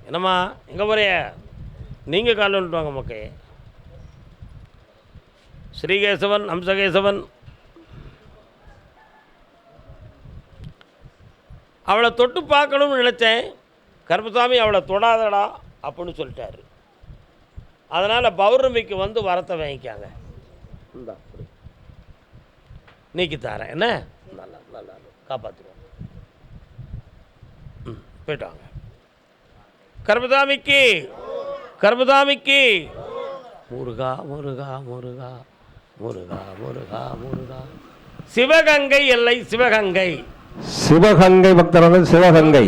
என்னம்மா எங்கே போறிய? நீங்கள் கால் வந்துட்டு வாங்க மக்கே. ஸ்ரீகேசவன் அம்சகேசவன் அவளை தொட்டு பார்க்கணும்னு நினச்சேன். கருப்பசாமி அவளை தொடாதடா அப்படின்னு சொல்லிட்டாரு. அதனால் பௌர்ணமிக்கு வந்து வரத்தை வாங்கிக்காங்க. இந்தா அப்படி நீக்கி தரேன். என்ன நல்லா நல்லா காப்பாற்றுவோம். போயிட்டாங்க. கருப்பசாமிக்கு கருப்பசாமிக்கு முருகா முருகா முருகா முருகா முருகா முருகா. சிவகங்கை எல்லை சிவகங்கை. சிவகங்கை பக்தர்கள் சிவகங்கை.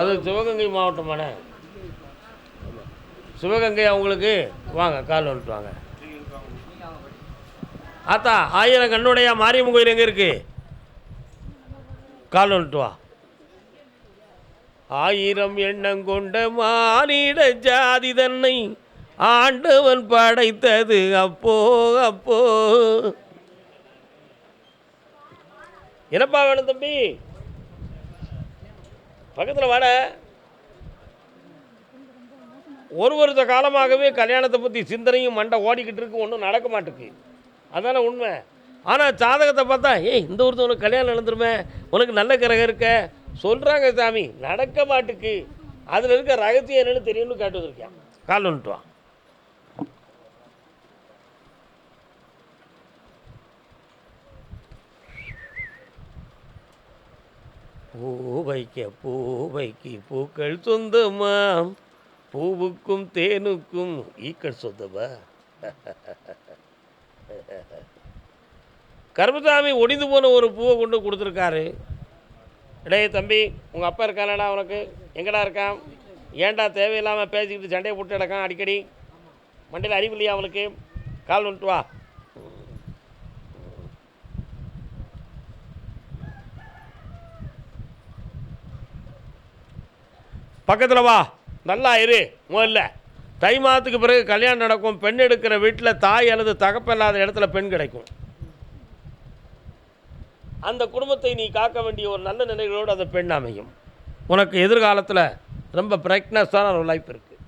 அது சிவகங்கை மாவட்டமான சிவகங்கை. அவங்களுக்கு வாங்க கால் வந்துட்டு வாங்க. ஆத்தா 1000 கண்ணுடைய மாரியம்மன் கோயில் எங்கே இருக்கு? கால் வந்துட்டு வா. 1000 எண்ணங்கொண்ட மானிட ஜாதி தன்னை ஆண்டவன் படைத்தது அப்போ அப்போ. என்னப்பா வேணும் தம்பி? பக்கத்தில் வாட. ஒரு வருஷ காலமாகவே கல்யாணத்தை பற்றி சிந்தனையும் மண்டை ஓடிக்கிட்டு இருக்கு, ஒன்றும் நடக்க மாட்டேக்கு. அதானே உண்மை. ஆனால் ஜாதகத்தை பார்த்தா இந்த ஒருத்தர் உனக்கு கல்யாணம் நடந்துருமே, உனக்கு நல்ல கிரகம் இருக்க சொல்கிறாங்க சாமி, நடக்க மாட்டுக்கு. அதில் இருக்க ரகசியம் என்னன்னு தெரியும்னு கேட்டு வந்திருக்கேன். கால் வந்துட்டு வா. பூவைக்கு பூக்கள் சொந்தமா, பூவுக்கும் தேனுக்கும் ஈக்கள் சொந்தமா. கருப்பசாமி ஒடிந்து போன ஒரு பூவை கொண்டு கொடுத்துருக்காரு. இடையே தம்பி, உங்கள் அப்பா இருக்கானடா உனக்கு? எங்கடா இருக்கான்? ஏன்டா தேவையில்லாமல் பேசிக்கிட்டு சண்டையை போட்டு கிடக்கான் அடிக்கடி? மண்டையில் அறிவு இல்லையா அவனுக்கு? கால் வந்துட்டு வா. பக்கத்தில் வா, நல்லா இரு. முதல்ல தை மாதத்துக்கு பிறகு கல்யாணம் நடக்கும். பெண் எடுக்கிற வீட்டில் தாய் அல்லது தகப்பல்லாத இடத்துல பெண் கிடைக்கும். அந்த குடும்பத்தை நீ காக்க வேண்டிய ஒரு நல்ல நிலைகளோடு அந்த பெண் அமையும். உனக்கு எதிர்காலத்தில் ரொம்ப பிரைட்னஸான ஒரு லைஃப் இருக்குது.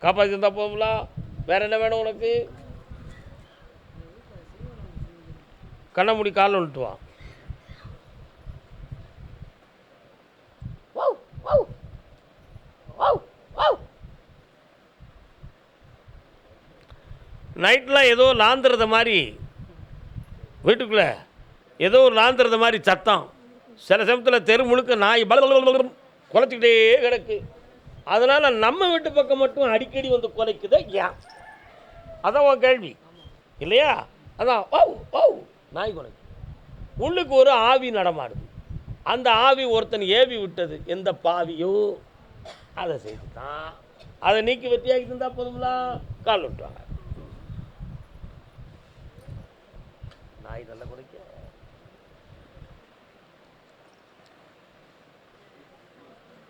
காப்பாற்றி இருந்தால் போகலாம். வேறு என்ன வேணும் உனக்கு? கண்ண மூடி கால் வந்துட்டு வா. நைட்டில் ஏதோ லாந்துறத மாதிரி வீட்டுக்குள்ளே ஏதோ ஒரு லாந்துறத மாதிரி சத்தம். சில சமயத்தில் தெரு முழுக்க நாய் குலைச்சிக்கிட்டே கிடக்கு. அதனால் நம்ம வீட்டு பக்கம் மட்டும் அடிக்கடி வந்து குலைக்குது. ஏன்? அதான் உன் கேள்வி இல்லையா? அதான் நாய் குலைக்கு. உள்ளுக்கு ஒரு ஆவி நடமாடுது. அந்த ஆவி ஒருத்தன் ஏவி விட்டது. எந்த பாவியோ அதை செய்து தான். அதை நீக்கி வெற்றியாக்கி இருந்தால் போதுங்களா? கால் விட்டுவாங்க. நாய் நல்ல குறைக்க.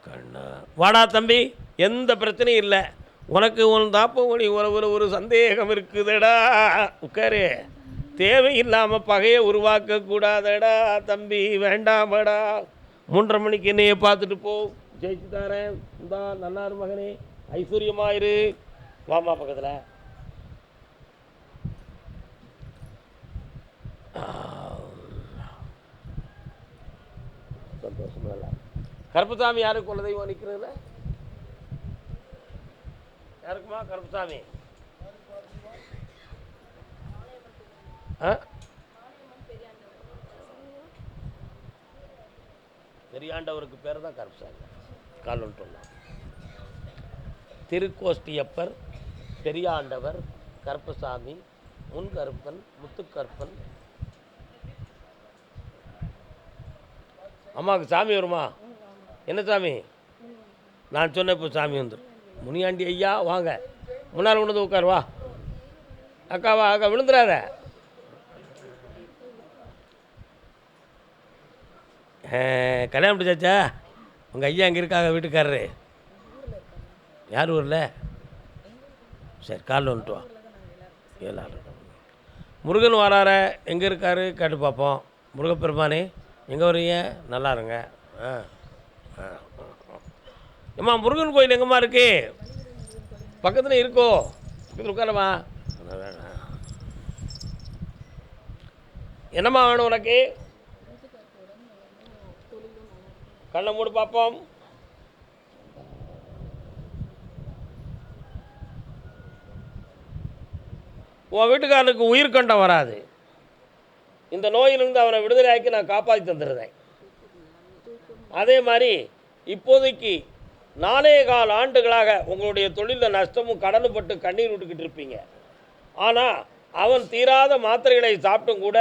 கண்ணா வாடா தம்பி, எந்த பிரச்சனையும் இல்லை. உனக்கு உன் தாப்ப மொழி ஒரு சந்தேகம் இருக்குதுடா. உட்காரு. தேவையில்லாமல் பகையை உருவாக்கக்கூடாதடா தம்பி, வேண்டாமடா. 3:30 மணிக்கு என்னையே பார்த்துட்டு போ. ஜெயிச்சு தரேன். இந்தா நல்லாரு மகனே, ஐஸ்வர்யமாயிரு. வாமா பக்கத்தில். சந்தோஷமா இல்லை. கருப்பசாமி யாருக்கு குலதெய்வம் நிற்கிறதுல? யாருக்குமா கருப்பசாமி? பெரியாண்டவருக்கு பேர் தான் கருப்பசாமி. கால் வந்துட்டோம்னா திருக்கோஷ்டியப்பர், பெரியாண்டவர், கருப்பசாமி, முன்கருப்பன், முத்துக்கருப்பன். அம்மாவுக்கு சாமி வருமா? என்ன சாமி? நான் சொன்ன இப்போ சாமி வந்துடும். முனியாண்டி ஐயா வாங்க, முன்னால் கொண்டு வந்து உட்கார். வா அக்காவா, அக்கா விழுந்துடாத. கல்யாணம் முடிச்சாச்சா? உங்கள் ஐயா அங்கே இருக்காங்க, வீட்டுக்காரரு. யார் ஊரில்? சரி, காலில் வந்துட்டு வா. எல்லாரும் முருகன் வரார எங்கே இருக்காரு கேட்டு பார்ப்போம். முருகப்பெருமானே எங்கே வரீங்க? நல்லா இருங்க. ஆ ஆ ஏம்மா முருகன் கோயில் எங்கேம்மா இருக்கு? பக்கத்தில் இருக்கோ? பக்கத்தில் உட்காரமா. என்னம்மா வேணும் உனக்கு? கண்ணை மூடு பார்ப்போம். உன் வீட்டுக்காரனுக்கு உயிர்கண்டம் வராது. இந்த நோயிலிருந்து அவனை விடுதலையாக்கி நான் காப்பாற்றி தந்துடுறேன். அதே மாதிரி இப்போதைக்கு 4.25 ஆண்டுகளாக உங்களுடைய தொழிலில் நஷ்டமும் கடனும் பட்டு கண்ணீர் விட்டுக்கிட்டு இருப்பீங்க. ஆனால் அவன் தீராத மாத்திரைகளை சாப்பிட்டும் கூட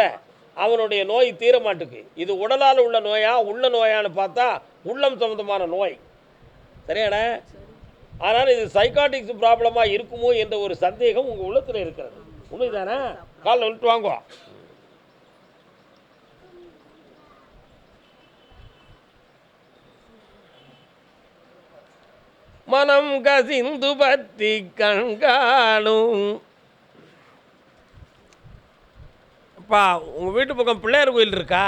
அவனுடைய நோய் தீர மாட்டுக்கு. இது உடலால் உள்ள நோயா உள்ள நோயான்னு பார்த்தா உள்ளம் சம்மந்தமான நோய். சரியாண்ணே? ஆனால் இது சைக்காட்டிக்ஸ் ப்ராப்ளமாக இருக்குமோ என்ற ஒரு சந்தேகம் உங்கள் உள்ளத்தில் இருக்கிறது. உண்மைதானே? காலில் விட்டு வாங்குவோம். மனம் கசிந்து பற்றி கண்காணும். அப்பா உங்கள் வீட்டு பக்கம் பிள்ளையார் கோயில் இருக்கா?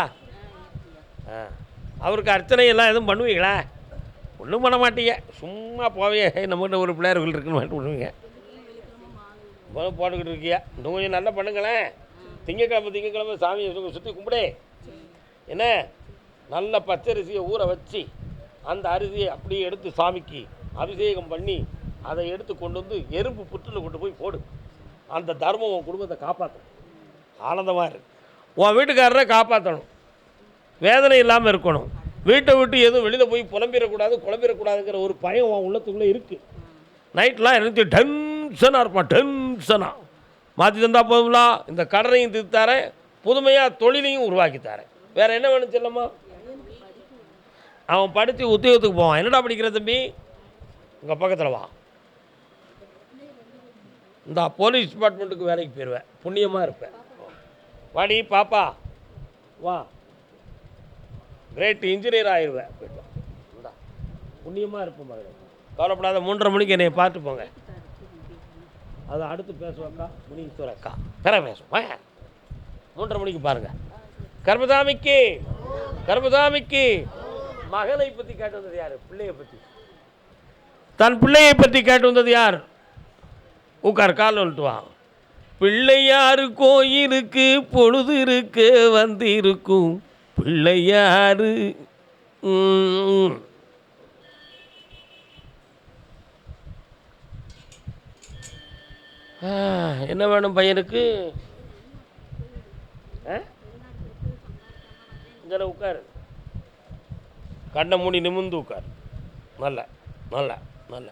அவருக்கு அர்ச்சனை எல்லாம் எதுவும் பண்ணுவீங்களா? ஒன்றும் பண்ண மாட்டீங்க, சும்மா போவே நம்மகிட்ட ஒரு பிள்ளையார் கோயில் இருக்குன்னு மட்டும் பண்ணுவீங்க. போட்டுக்கிட்டு இருக்கியா? இன்னும் கொஞ்சம் நல்லா பண்ணுங்களேன். திங்கக்கிழமை சாமியை சுற்றி கும்பிடே. என்ன நல்ல பச்சரிசியை ஊற வச்சு அந்த அரிசியை அப்படியே எடுத்து சாமிக்கு அபிஷேகம் பண்ணி அதை எடுத்து கொண்டு வந்து எறும்பு புற்றில் கொண்டு போய் போடு. அந்த தர்மம் உன் குடும்பத்தை காப்பாற்றணும். ஆனந்தமாக இருக்கு. உன் வீட்டுக்காரரை காப்பாற்றணும். வேதனை இல்லாமல் இருக்கணும். வீட்டை விட்டு எதுவும் வெளியில் போய் குழம்பிடக்கூடாதுங்கிற ஒரு பயம் உன் உள்ளத்துக்குள்ளே இருக்குது. நைட்லாம் எனக்கு டென்ஷனாக இருப்பான். டென்ஷனாக மாற்றி தந்தால் போதுங்களா? இந்த கடனையும் தீர்த்தாரேன், புதுமையாக தொழிலையும் உருவாக்கித்தாரேன். வேறு என்ன வேணும் செல்லம்மா? அவன் படித்து உத்தியோகத்துக்கு போவான். என்னடா படிக்கிற தம்பி? உங்கள் பக்கத்தில் வா. இந்த போலீஸ் டிபார்ட்மெண்ட்டுக்கு வேலைக்கு போயிடுவேன். புண்ணியமாக இருப்பேன். வாடி பாப்பா வா. கிரேட் இன்ஜினியர் ஆயிடுவேன். போய்ட்டு இந்தா புண்ணியமாக இருப்பேன் மகளே. கவலைப்படாத. 3:30 மணிக்கு என்னை பார்த்து போங்க. அதை அடுத்து பேசுவாக்கா முனீஸ்வர அக்கா பெற பேசுவோம். 3:30 மணிக்கு பாருங்கள். கர்மசாமிக்கு மகனை பற்றி கேட்டு வந்தது யார்? பிள்ளையை பற்றி. தன் பிள்ளையை பற்றி கேட்டு வந்தது யார்? உட்கார், கால் வந்துட்டுவான். பிள்ளையாரு கோயிலுக்கு பொழுது இருக்கு வந்திருக்கும் பிள்ளையாரு. என்ன வேணும் பையனுக்கு? இங்கே உட்காரு. கண்ணை மூடி நிமிர்ந்து உட்கார். நல்ல நல்ல நல்ல.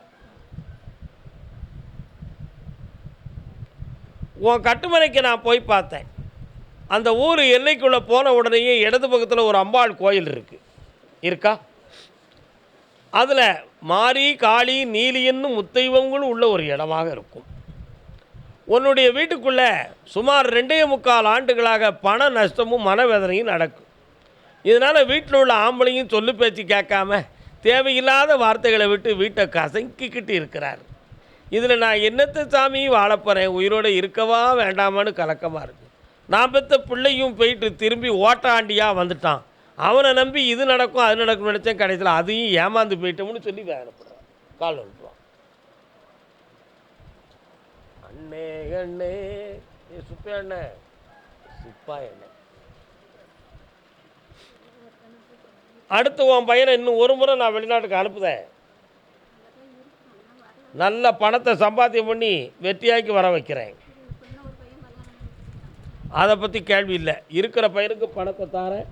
உன் கட்டுமனைக்கு நான் போய் பார்த்தேன். அந்த ஊர் எல்லைக்குள்ளே போன உடனேயே இடது பக்கத்தில் ஒரு அம்பாள் கோயில் இருக்கா? அதில் மாரி காளி நீலியன்னு முத்தெய்வங்களும் உள்ள ஒரு இடமாக இருக்கும். உன்னுடைய வீட்டுக்குள்ளே சுமார் 2.25 ஆண்டுகளாக பண நஷ்டமும் மனவேதனையும் நடக்கும். இதனால் வீட்டில் உள்ள ஆம்பளையும் சொல்லு பேச்சு கேட்காம தேவையில்லாத வார்த்தைகளை விட்டு வீட்டை கசங்கிக்கிட்டு இருக்கிறார். இதில் நான் என்னத்தை சாமி வாழப்போகிறேன்? உயிரோடு இருக்கவா வேண்டாமான்னு கலக்கமாக இருக்குது. நான் பெற்ற பிள்ளையும் போயிட்டு திரும்பி ஓட்டாண்டியாக வந்துட்டான். அவனை நம்பி இது நடக்கும் அது நடக்கும் நினச்சேன். கடைசியில் அதையும் ஏமாந்து போயிட்டோம்னு சொல்லி வேதனைப்படுறான். கால் வந்துடுவான். அண்ணே அண்ணே சுப்பே அண்ணே சிப்பா என்ன. அடுத்து உன் பையனை இன்னும் ஒரு முறை நான் வெளிநாட்டுக்கு அனுப்புதேன். நல்ல பணத்தை சம்பாத்தியம் பண்ணி வெற்றியாக்கி வர வைக்கிறேன். அதை பற்றி கேள்வி இல்லை. இருக்கிற பையனுக்கு பணத்தை தாரேன்.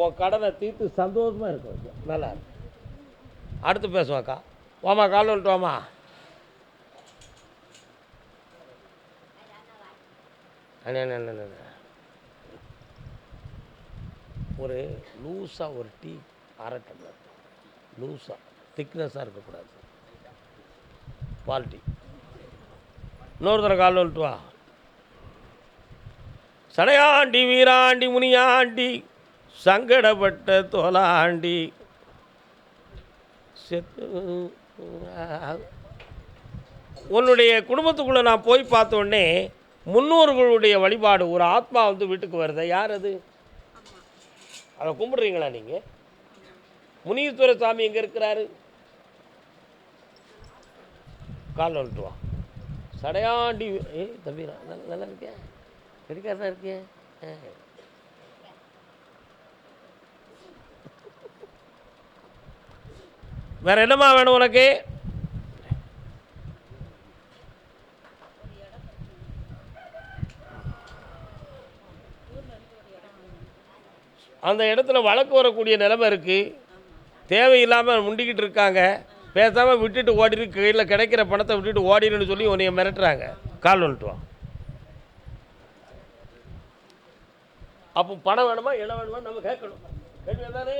உன் கடனை தீர்த்து சந்தோஷமாக இருக்க வைக்க. நல்லா இருக்கு. அடுத்து பேசுவாக்கா. வாமா, கால் வந்துட்டு வாமா. ஒரு லூஸாக ஒரு டீ, 1/2 டம்ளர் லூஸாக, திக்னஸாக இருக்கக்கூடாது. குவாலிட்டி. இன்னொரு தடவை கால் வந்துட்டு வா. சடையாண்டி வீராண்டி முனியாண்டி சங்கடப்பட்ட தோலாண்டி செத்து. உன்னுடைய குடும்பத்துக்குள்ளே நான் போய் பார்த்த உடனே முன்னோர்களுடைய வழிபாடு ஒரு ஆத்மா வந்து வீட்டுக்கு வருது. யார் அது? அதை கும்பிடுறீங்களா நீங்கள்? முனீஸ்வர சாமி எங்கே இருக்கிறாரு? காலில் வந்துட்டு வா. சடையாண்டி தம்பி நல்லா இருக்கேன், கெடிக்காரனா இருக்கேன். வேற என்னம்மா வேணும் உனக்கு? அந்த இடத்துல வழக்கு வரக்கூடிய நிலைமை இருக்குது. தேவையில்லாமல் முண்டிக்கிட்டு இருக்காங்க. பேசாமல் விட்டுட்டு ஓடிடு, கையில் கிடைக்கிற பணத்தை விட்டுட்டு ஓடிடுன்னு சொல்லி உன்னைய மிரட்டுறாங்க. கால் வந்துட்டு வா. அப்போ பணம் வேணுமா இடம் வேணுமா நம்ம கேட்கணும். கேள்வி தானே?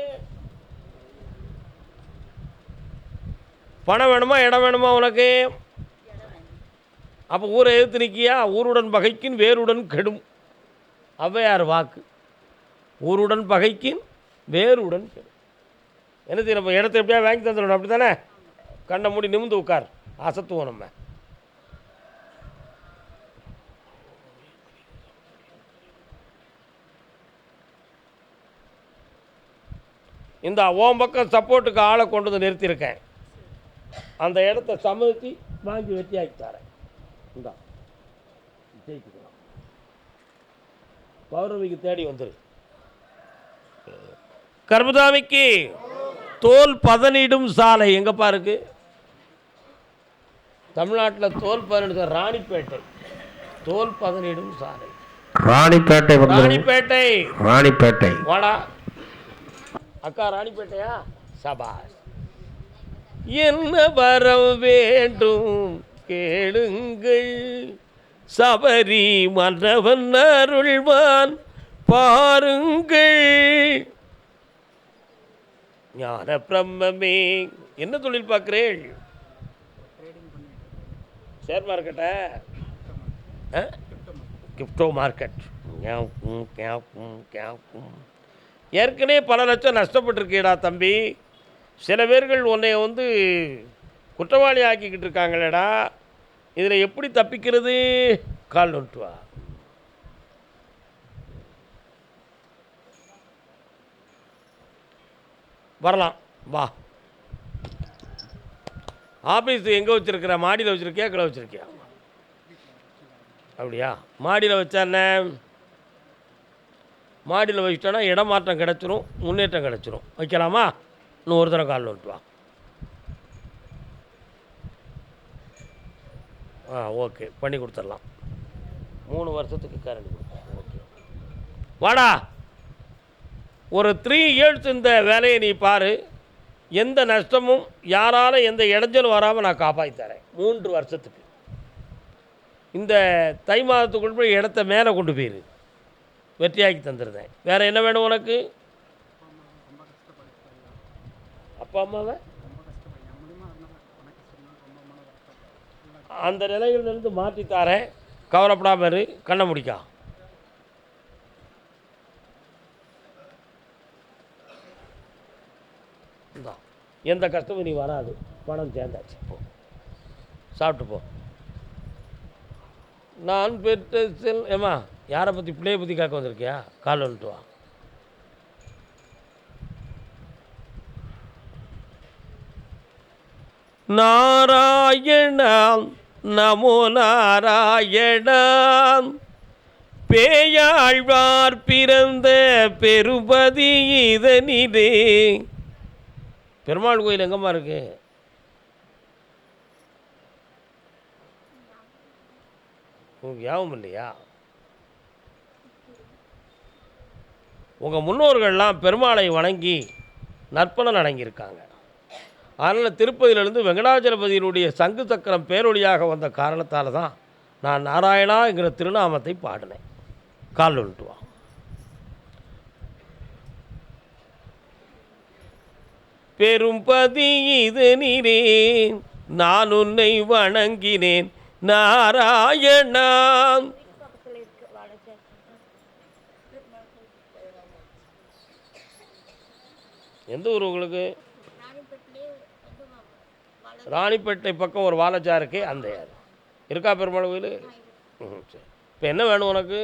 பணம் வேணுமா இடம் வேணுமா உனக்கு? அப்போ ஊரை எதிர்த்து நிற்கியா? ஊருடன் பகைக்கின் வேருடன் கெடும். ஔவையார் வாக்கு. ஊருடன் பகைக்கின் வேருடன் கெடும். என்ன செய்ய? நம்ம இடத்த எப்படியா வாங்கி தந்துடணும், அப்படி தானே? கண்ணை மூடி நிமிந்து உட்கார், அசத்துவோம் நம்ம. இந்த ஓம் பக்கம் சப்போர்ட்டுக்கு ஆளை கொண்டு வந்து நிறுத்தியிருக்கேன். அந்த இடத்த சமர்த்தி வாங்கி வெட்டியாக்கி தரேன். இந்தா ஜெயிச்சுக்கலாம். பௌர்ணமிக்கு தேடி வந்துரு. கர்மதாமிக்கு தோல் பதனிடும் சாலை எங்கப்பா இருக்கு? தமிழ்நாட்டில் தோல் பதனிடும் ராணிப்பேட்டை. தோல் பதனிடும் சாலை ராணிப்பேட்டை. ராணிப்பேட்டை. ராணிப்பேட்டை வாடா அக்கா. ராணிப்பேட்டையா? சபாஷ். என்ன வரம் வேண்டும் கேளுங்கள், சபரி மன்னவன் அருள்வான் பாருங்கள். ஞான பிரம்மே. என்ன தொழில் பார்க்குறேன்? ஷேர் மார்க்கெட்டா? Crypto market. ஏற்கனவே பல லட்சம் நஷ்டப்பட்டிருக்கேடா தம்பி. சில பேர்கள் உன்னை குற்றவாளி ஆக்கிக்கிட்டு இருக்காங்களேடா. இதில் எப்படி தப்பிக்கிறது? கால் நோட்டு வா. வரலாம் வா. ஆஃபீஸ் எங்கே வச்சுருக்கிற? மாடியில் வச்சுருக்கியா கீழே வச்சுருக்கியா? அப்படியா? மாடியில் வச்சா என்ன? மாடியில் வச்சிட்டோன்னா இடமாற்றம் கிடச்சிரும், முன்னேற்றம் கிடச்சிரும். வைக்கலாமா? இன்னும் ஒரு தடவை கால் நோட்டு வா. ஓகே, பண்ணி கொடுத்துடலாம். 3 வருஷத்துக்கு கேரண்டி கொடுப்போம். ஓகே வாடா. ஒரு 3 years இந்த வேலையை நீ பாரு. எந்த நஷ்டமும் யாரால் எந்த இடைஞ்சலும் வராமல் நான் காப்பாற்றி தரேன். 3 வருஷத்துக்கு. இந்த தை மாதத்துக்குள் போய் இடத்த மேலே கொண்டு போயிரு. வெற்றியாக்கி தந்துருந்தேன். வேறு என்ன வேணும் உனக்கு? அப்பா அம்மாவை அந்த நிலையிலிருந்து மாற்றித்தாரேன். கவலைப்படாமல் இரு. கண்ணை முடிக்கா. எந்த கஷ்டமும் நீ வராது. பணம் சேர்ந்தாச்சு. போ சாப்பிட்டு போ. நான் பெற்ற செல் ஏமா யாரை பற்றி? பிள்ளையை பற்றி கேட்க வந்திருக்கியா? கால் வந்துட்டு வா. நாராயணா நமோ நாராயணா. பேயாழ்வார் பிறந்த பெருபதி இதனிலே. பெருமாள் கோயில் எங்கம்மா இருக்கு? ஞாபகம் இல்லையா? உங்கள் முன்னோர்கள்லாம் பெருமாளை வணங்கி நற்பலன் அடங்கியிருக்காங்க. அதனால் திருப்பதியிலிருந்து வெங்கடாச்சலபதியினுடைய சங்கு சக்கரம் பேரொழியாக வந்த காரணத்தால் தான் நான் நாராயணாங்கிற திருநாமத்தை பாடினேன். கால் வந்துட்டு வா. பெரும்பதி இது நீரே நான் உன்னை வணங்கினேன் நாராயணா. எந்த ஊர் உங்களுக்கு? ராணிப்பேட்டை பக்கம் ஒரு வாலச்சா இருக்கே, அந்த யார் இருக்கா? பெருமாள் கோயில். சரி. இப்போ என்ன வேணும் உனக்கு?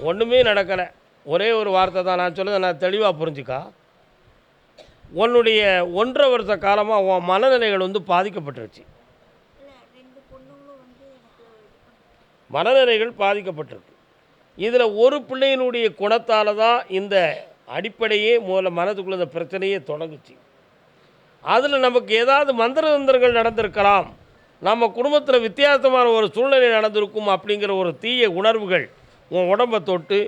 ஒன்றுமே நடக்கலை. ஒரே ஒரு வார்த்தை தான் நான் சொல்லுறது, நான் தெளிவாக புரிஞ்சுக்கா. உன்னுடைய 1.5 வருஷ காலமாக உன் மனநிலைகள் வந்து பாதிக்கப்பட்டுருச்சு. மனநிலைகள் பாதிக்கப்பட்டிருக்கு. இதில் ஒரு பிள்ளையினுடைய குணத்தால் தான் இந்த அடிப்படையே முதல்ல மனதுக்குள்ள இந்த பிரச்சனையே தொடங்குச்சு. அதில் நமக்கு ஏதாவது மந்திர தந்திரங்கள் நடந்திருக்கலாம், நம்ம குடும்பத்தில் வித்தியாசமான ஒரு சூழ்நிலை நடந்திருக்கும் அப்படிங்கிற ஒரு தீய உணர்வுகள் உன் உடம்பை தொட்டு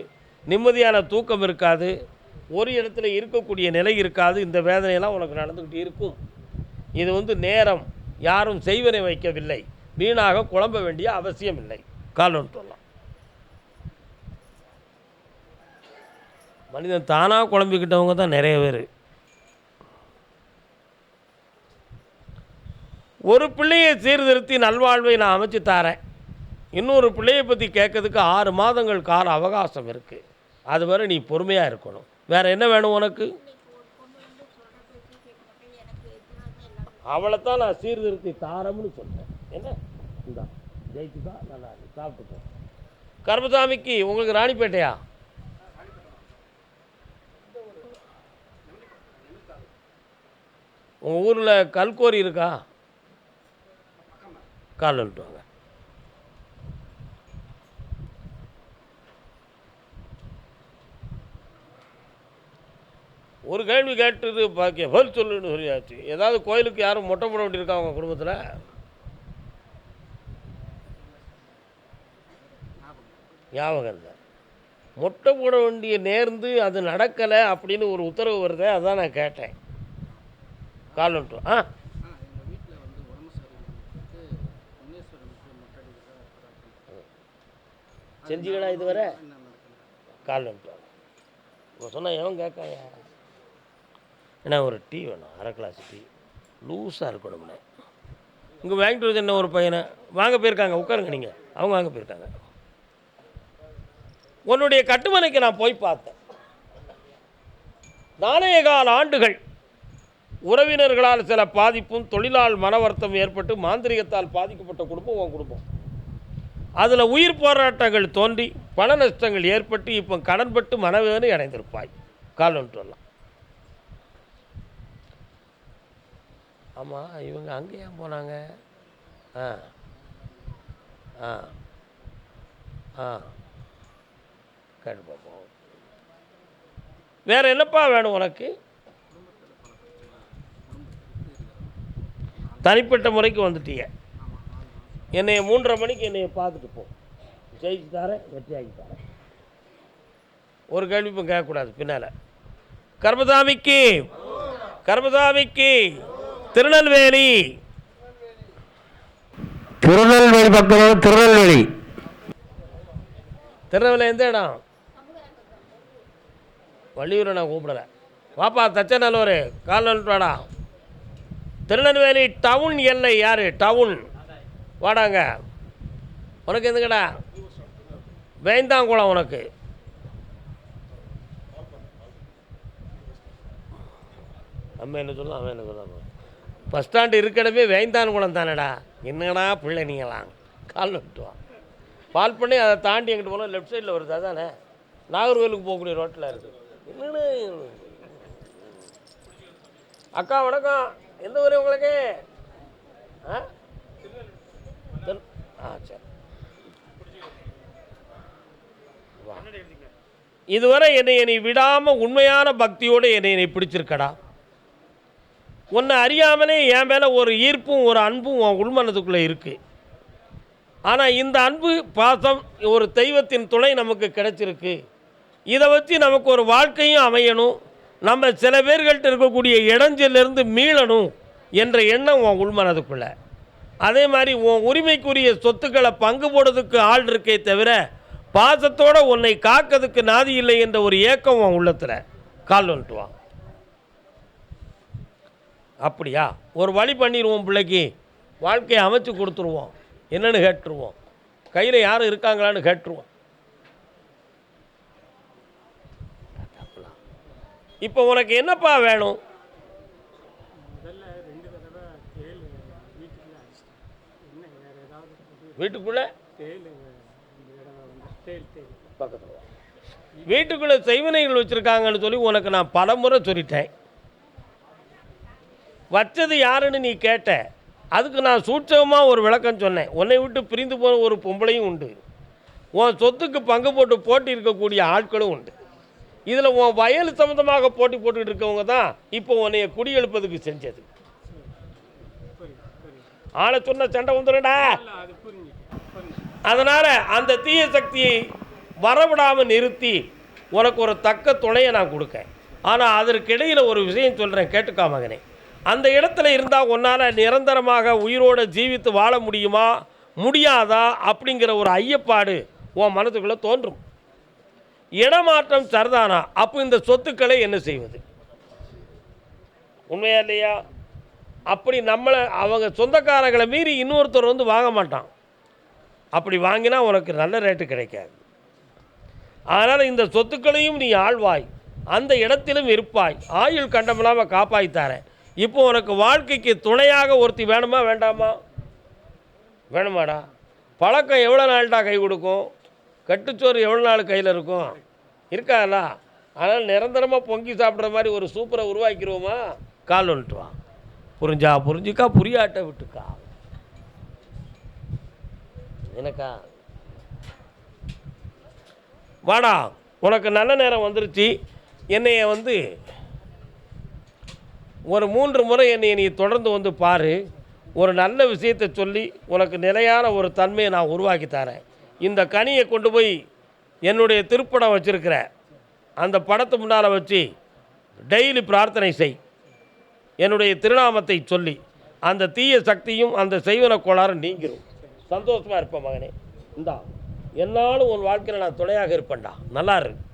நிம்மதியான தூக்கம் இருக்காது, ஒரு இடத்துல இருக்கக்கூடிய நிலை இருக்காது. இந்த வேதனையெல்லாம் உனக்கு நடந்துக்கிட்டு இருக்கும். இது வந்து நேரம் யாரும் செய்வனை வைக்கவில்லை, வீணாக குழம்ப வேண்டிய அவசியம் இல்லை. கால்வன் சொல்லலாம். மனிதன் தானாக குழம்பிக்கிட்டவங்க தான் நிறைய பேர். ஒரு பிள்ளையை சீர்திருத்தி நல்வாழ்வை நான் அமைச்சு தரேன், இன்னொரு பிள்ளையை பற்றி கேட்கறதுக்கு 6 மாதங்கள் கால அவகாசம் இருக்குது. அது வரை நீ பொறுமையாக இருக்கணும். வேறு என்ன வேணும் உனக்கு? அவளை தான் நான் சீர்திருத்தி தாரம்னு சொல்கிறேன். என்ன இந்த ஜெயிச்சு தான் நல்லா சாப்பிட்டுப்போம். கருப்பசாமிக்கு உங்களுக்கு ராணிப்பேட்டையா? உங்கள் ஊரில் கல்கோரி இருக்கா? கால் வந்துட்டுவாங்க. ஒரு கேள்வி கேட்டது பாக்கிய பதில் சொல்லுன்னு சொல்லியாச்சு. ஏதாவது கோயிலுக்கு யாரும் மொட்டை போட வேண்டியிருக்கா அவங்க குடும்பத்தில்? ஞாபகம் இல்லை. மொட்டை போட வேண்டிய நேர்ந்து அது நடக்கலை அப்படின்னு ஒரு உத்தரவு வருது, அதான் நான் கேட்டேன். கால் வந்துட்டு செஞ்சுக்கடா இதுவரை கால் வந்துட்டு இப்போ சொன்னால் எவன் கேட்காங்க? ஏன்னா ஒரு டீ வேணும், 1/2 கிளாஸ் டீ லூஸாக இருக்கணும்னே. இங்கே வாங்கிட்டு வந்து என்ன ஒரு பையனை வாங்க போயிருக்காங்க, உட்காருங்க நீங்கள். அவங்க வாங்க போயிருக்காங்க. உன்னுடைய கட்டுமனைக்கு நான் போய் பார்த்தேன். 4.25 ஆண்டுகள் உறவினர்களால் சில பாதிப்பும் தொழிலால் மனவர்த்தம் ஏற்பட்டு மாந்திரிகத்தால் பாதிக்கப்பட்ட குடும்பம் உன் குடும்பம். அதில் உயிர் போராட்டங்கள் தோன்றி பண நஷ்டங்கள் ஏற்பட்டு இப்போ கடன்பட்டு மனவேதனை அடைந்திருப்பாய். கால் வந்துட்டு வரலாம். ஆமாம், இவங்க அங்கே ஏன் போனாங்க? ஆ ஆ ஆ கேட்டு பார்ப்போம். வேறு என்னப்பா வேணும் உனக்கு? தனிப்பட்ட முறைக்கு வந்துட்டீங்க. என்னைய 3:30 மணிக்கு என்னைய பார்த்துட்டு போ. ஜெயிச்சு தரேன், வெற்றியாகி தரேன். ஒரு கேள்வி இப்போ கேட்கக்கூடாது பின்னால். கர்மசாமிக்கு கர்மசாமிக்கு திருநெல்வேலி திருநெல்வேலி பக்கம். திருநெல்வேலி எந்த இடம்? வள்ளியூரை நான் கூப்பிடுறேன். வாப்பா தச்சநல்லூர் கால் வாடா. திருநெல்வேலி டவுன் எல்லை யார்? டவுன் வாடாங்க. உனக்கு எதுங்கடா? வேந்தாங்குளம். உனக்கு நம்ம என்ன சொல்லலாம், அவன் என்ன சொல்லலாம்? பஸ் ஸ்டாண்டு இருக்கடமே வேந்தான்குளம் தானடா. என்னடா பிள்ளை நீங்களாம்? கால் விட்டுவான். பால் பண்ணி அதை தாண்டி எங்கிட்ட போனால் லெஃப்ட் சைடில் வருது, அதானே நாகர்கோவிலுக்கு போகக்கூடிய ரோட்டில் இருக்குது. என்னன்னு அக்கா வணக்கம். எந்த ஊர் உங்களுக்கு? சரி. இதுவரை என்னை நீ விடாமல் உண்மையான பக்தியோடு என்னை பிடிச்சிருக்கடா. உன்னை அறியாமலே என் மேலே ஒரு ஈர்ப்பும் ஒரு அன்பும் உன் உள்மனதுக்குள்ளே இருக்குது. ஆனால் இந்த அன்பு பாசம் ஒரு தெய்வத்தின் துணை நமக்கு கிடைச்சிருக்கு. இதை வச்சு நமக்கு ஒரு வாழ்க்கையும் அமையணும், நம்ம சில பேர்கள்ட்ட இருக்கக்கூடிய இடைஞ்சிலிருந்து மீளணும் என்ற எண்ணம் உன் உள்மனதுக்குள்ளே. அதே மாதிரி உன் உரிமைக்குரிய சொத்துக்களை பங்கு போடுறதுக்கு ஆள் இருக்கே தவிர பாசத்தோடு உன்னை காக்கிறதுக்கு நாதி இல்லை என்ற ஒரு ஏக்கம் உன் உள்ளத்தில். கால் வந்துட்டுவான். அப்படியா? ஒரு வழி பண்ணிடுவோம், பிள்ளைக்கு வாழ்க்கையை அமைச்சு கொடுத்துருவோம். என்னன்னு கேட்டுருவோம், கையில் யாரும் இருக்காங்களான்னு கேட்டுருவோம். இப்போ உனக்கு என்னப்பா வேணும்? வீட்டுக்குள்ளே பக்கத்தில் வீட்டுக்குள்ளே செய்வினைகள் வச்சுருக்காங்கன்னு சொல்லி உனக்கு நான் பல முறை சொல்லிட்டேன். வச்சது யாருன்னு நீ கேட்ட, அதுக்கு நான் சூட்சமாக ஒரு விளக்கம் சொன்னேன். உன்னை விட்டு பிரிந்து போன ஒரு பொம்பளையும் உண்டு, உன் சொத்துக்கு பங்கு போட்டு போட்டி இருக்கக்கூடிய ஆட்களும் உண்டு. இதில் உன் வயல் சம்மந்தமாக போட்டி போட்டுக்கிட்டு இருக்கவங்க தான் இப்போ உன்னைய குடி எழுப்பதுக்கு செஞ்சது. ஆளை சொன்ன சண்டை வந்துடுடா. அதனால் அந்த தீய சக்தியை வரவிடாமல் நிறுத்தி உனக்கு ஒரு தக்க துணையை நான் கொடுக்கேன். ஆனால் அதற்கிடையில் ஒரு விஷயம் சொல்கிறேன், கேட்டுக்கா மகனே. அந்த இடத்துல இருந்தால் உன்னால் நிரந்தரமாக உயிரோடு ஜீவித்து வாழ முடியுமா முடியாதா அப்படிங்கிற ஒரு ஐயப்பாடு உன் மனதுக்குள்ளே தோன்றும். இடமாற்றம் சரிதானா? அப்போ இந்த சொத்துக்களை என்ன செய்வது? உண்மையா இல்லையா? அப்படி நம்மளை அவங்க சொந்தக்காரங்களை மீறி இன்னொருத்தர் வந்து வாங்க மாட்டான். அப்படி வாங்கினா உனக்கு நல்ல ரேட்டு கிடைக்காது. அதனால் இந்த சொத்துக்களையும் நீ ஆழ்வாய், அந்த இடத்திலும் இருப்பாய், ஆயுள் கண்டமில்லாமல் காப்பாற்றித்தாரேன். இப்போ உனக்கு வாழ்க்கைக்கு துணையாக ஒருத்தி வேணுமா வேண்டாமா? வேணுமாடா? பழக்கம் எவ்வளோ நாள்டா கை கொடுக்கும்? கட்டுச்சோறு எவ்வளோ நாள் கையில் இருக்கும்? இருக்காதுல்ல? அதனால் நிரந்தரமாக பொங்கி சாப்பிட்ற மாதிரி ஒரு சூப்பரை உருவாக்கிடுவோமா? கால் வந்துட்டு வா. புரிஞ்சா புரிஞ்சுக்கா, புரியாட்ட விட்டுக்கா. எனக்கா வாடா, உனக்கு நல்ல நேரம் வந்துருச்சு. என்னைய வந்து ஒரு 3 முறை என்னை நீ தொடர்ந்து வந்து பாரு. ஒரு நல்ல விஷயத்தை சொல்லி உனக்கு நிலையான ஒரு தன்மையை நான் உருவாக்கி தரேன். இந்த கனியை கொண்டு போய் என்னுடைய திருப்படம் வச்சுருக்கிற அந்த படத்து முன்னால் வச்சு டெய்லி பிரார்த்தனை செய். என்னுடைய திருநாமத்தை சொல்லி அந்த தீய சக்தியும் அந்த செய்வன கோளாறும் நீங்கிரும். சந்தோஷமாக இருப்பேன் மகனே. இந்தா, என்னாலும் உன் வாழ்க்கையில் நான் துணையாக இருப்பேன்டா. நல்லா இருக்கு.